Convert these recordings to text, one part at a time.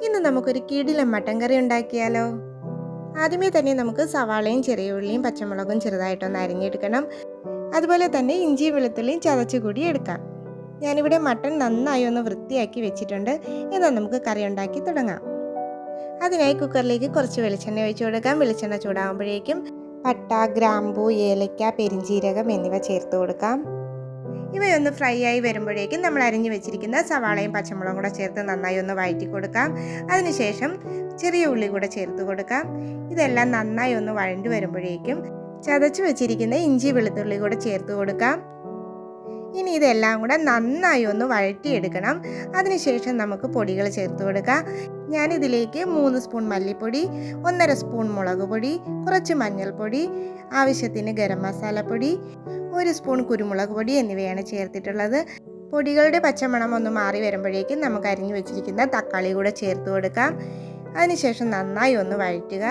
ഇന്ന് നമുക്കൊരു കിടിലൻ മട്ടൻ കറി ഉണ്ടാക്കിയാലോ. ആദ്യമേ തന്നെ നമുക്ക് സവാളയും ചെറിയ ഉള്ളിയും പച്ചമുളകും ചെറുതായിട്ടൊന്ന് അരിഞ്ഞെടുക്കണം. അതുപോലെ തന്നെ ഇഞ്ചി വെളുത്തുള്ളിയും ചതച്ചുകൂടി എടുക്കാം. ഞാനിവിടെ മട്ടൻ നന്നായി ഒന്ന് വൃത്തിയാക്കി വെച്ചിട്ടുണ്ട്. എന്നാൽ നമുക്ക് കറി ഉണ്ടാക്കി തുടങ്ങാം. അതിനായി കുക്കറിലേക്ക് കുറച്ച് വെളിച്ചെണ്ണ ഒഴിച്ചു കൊടുക്കാം. വെളിച്ചെണ്ണ ചൂടാകുമ്പോഴേക്കും പട്ട, ഗ്രാമ്പൂ, ഏലക്ക, പെരിഞ്ചീരകം എന്നിവ ചേർത്ത് കൊടുക്കാം. ഇവയൊന്ന് ഫ്രൈ ആയി വരുമ്പോഴേക്കും നമ്മൾ അരിഞ്ഞു വെച്ചിരിക്കുന്ന സവാളയും പച്ചമുളകും കൂടെ ചേർത്ത് നന്നായി ഒന്ന് വഴറ്റി കൊടുക്കാം. അതിനുശേഷം ചെറിയ ഉള്ളി കൂടെ ചേർത്ത് കൊടുക്കാം. ഇതെല്ലാം നന്നായി ഒന്ന് വഴണ്ടി വരുമ്പോഴേക്കും ചതച്ച് വെച്ചിരിക്കുന്ന ഇഞ്ചി വെളുത്തുള്ളി കൂടെ ചേർത്ത് കൊടുക്കാം. ഇനി ഇതെല്ലാം കൂടെ നന്നായി ഒന്ന് വഴറ്റിയെടുക്കണം. അതിനുശേഷം നമുക്ക് പൊടികൾ ചേർത്ത് കൊടുക്കാം. ഞാനിതിലേക്ക് 3 സ്പൂൺ മല്ലിപ്പൊടി, 1.5 സ്പൂൺ മുളക് പൊടി, കുറച്ച് മഞ്ഞൾപ്പൊടി, ആവശ്യത്തിന് ഗരം മസാലപ്പൊടി, 1 സ്പൂൺ കുരുമുളക് പൊടി എന്നിവയാണ് ചേർത്തിട്ടുള്ളത്. പൊടികളുടെ പച്ചമണം ഒന്ന് മാറി വരുമ്പോഴേക്കും നമുക്ക് അരിഞ്ഞു വെച്ചിരിക്കുന്ന തക്കാളി കൂടെ ചേർത്ത് കൊടുക്കാം. അതിനുശേഷം നന്നായി ഒന്ന് വഴറ്റുക.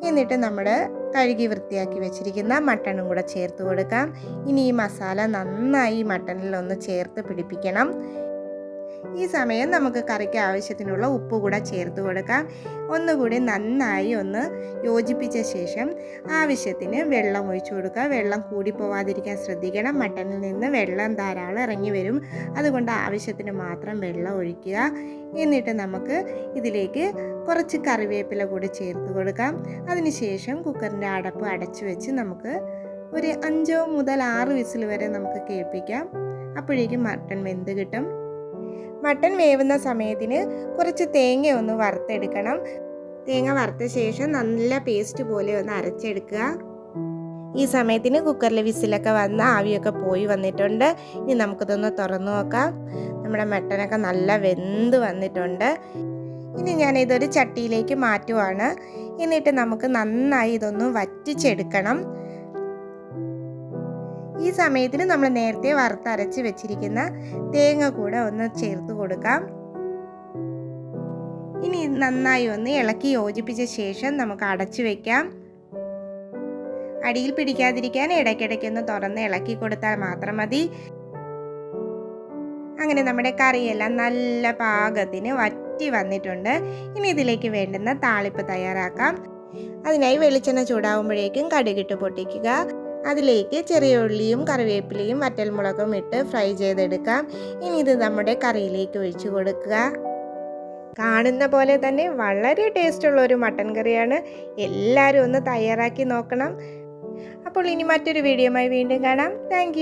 എന്നിട്ട് നമ്മൾ കഴുകി വൃത്തിയാക്കി വെച്ചിരിക്കുന്ന മട്ടണും കൂടെ ചേർത്ത് കൊടുക്കാം. ഇനി ഈ മസാല നന്നായി മട്ടണിൽ ഒന്ന് ചേർത്ത് പിടിപ്പിക്കണം. ഈ സമയം നമുക്ക് കറിക്ക് ആവശ്യത്തിനുള്ള ഉപ്പ് കൂടെ ചേർത്ത് കൊടുക്കാം. ഒന്നുകൂടി നന്നായി ഒന്ന് യോജിപ്പിച്ച ശേഷം ആവശ്യത്തിന് വെള്ളം ഒഴിച്ചു കൊടുക്കുക. വെള്ളം കൂടി പോവാതിരിക്കാൻ ശ്രദ്ധിക്കണം. മട്ടനിൽ നിന്ന് വെള്ളം ധാരാളം ഇറങ്ങി വരും. അതുകൊണ്ട് ആവശ്യത്തിന് മാത്രം വെള്ളം ഒഴിക്കുക. എന്നിട്ട് നമുക്ക് ഇതിലേക്ക് കുറച്ച് കറിവേപ്പില കൂടി ചേർത്ത് കൊടുക്കാം. അതിനുശേഷം കുക്കറിൻ്റെ അടപ്പ് അടച്ചു വെച്ച് നമുക്ക് ഒരു 5 മുതൽ 6 വിസിൽ വരെ നമുക്ക് കേൾപ്പിക്കാം. അപ്പോഴേക്കും മട്ടൻ വെന്ത് കിട്ടും. മട്ടൻ വേവുന്ന സമയത്തിന് കുറച്ച് തേങ്ങ ഒന്ന് വറുത്തെടുക്കണം. തേങ്ങ വറുത്ത ശേഷം നല്ല പേസ്റ്റ് പോലെ ഒന്ന് അരച്ചെടുക്കുക. ഈ സമയത്തിന് കുക്കറിലെ വിസിലൊക്കെ വന്ന് ആവിയൊക്കെ പോയി വന്നിട്ടുണ്ട്. ഇനി നമുക്കിതൊന്ന് തുറന്നു നോക്കാം. നമ്മുടെ മട്ടനൊക്കെ നല്ല വെന്ത് വന്നിട്ടുണ്ട്. ഇനി ഞാനിതൊരു ചട്ടിയിലേക്ക് മാറ്റുവാണ്. എന്നിട്ട് നമുക്ക് നന്നായി ഇതൊന്ന് വറ്റിച്ചെടുക്കണം. ഈ സമയത്തിന് നമ്മൾ നേരത്തെ വറുത്തരച്ച് വെച്ചിരിക്കുന്ന തേങ്ങ കൂടെ ഒന്ന് ചേർത്ത് കൊടുക്കാം. ഇനി നന്നായി ഒന്ന് ഇളക്കി യോജിപ്പിച്ച ശേഷം നമുക്ക് അടച്ചു വെക്കാം. അടിയിൽ പിടിക്കാതിരിക്കാൻ ഇടയ്ക്കിടയ്ക്കൊന്ന് തുറന്ന് ഇളക്കി കൊടുത്താൽ മാത്രം മതി. അങ്ങനെ നമ്മുടെ കറിയെല്ലാം നല്ല പാകത്തിന് വറ്റി വന്നിട്ടുണ്ട്. ഇനി ഇതിലേക്ക് വേണ്ടുന്ന താളിപ്പ് തയ്യാറാക്കാം. അതിനായി വെളിച്ചെണ്ണ ചൂടാവുമ്പോഴേക്കും കടുകിട്ട് പൊട്ടിക്കുക. അതിലേക്ക് ചെറിയ ഉള്ളിയും കറിവേപ്പിലയും വറ്റൽമുളകും ഇട്ട് ഫ്രൈ ചെയ്തെടുക്കാം. ഇനി ഇത് നമ്മുടെ കറിയിലേക്ക് ഒഴിച്ചു കൊടുക്കുക. കാണുന്ന പോലെ തന്നെ വളരെ ടേസ്റ്റുള്ള ഒരു മട്ടൻ കറിയാണ്. എല്ലാവരും ഒന്ന് തയ്യാറാക്കി നോക്കണം. അപ്പോൾ ഇനി മറ്റൊരു വീഡിയോയുമായി വീണ്ടും കാണാം. താങ്ക്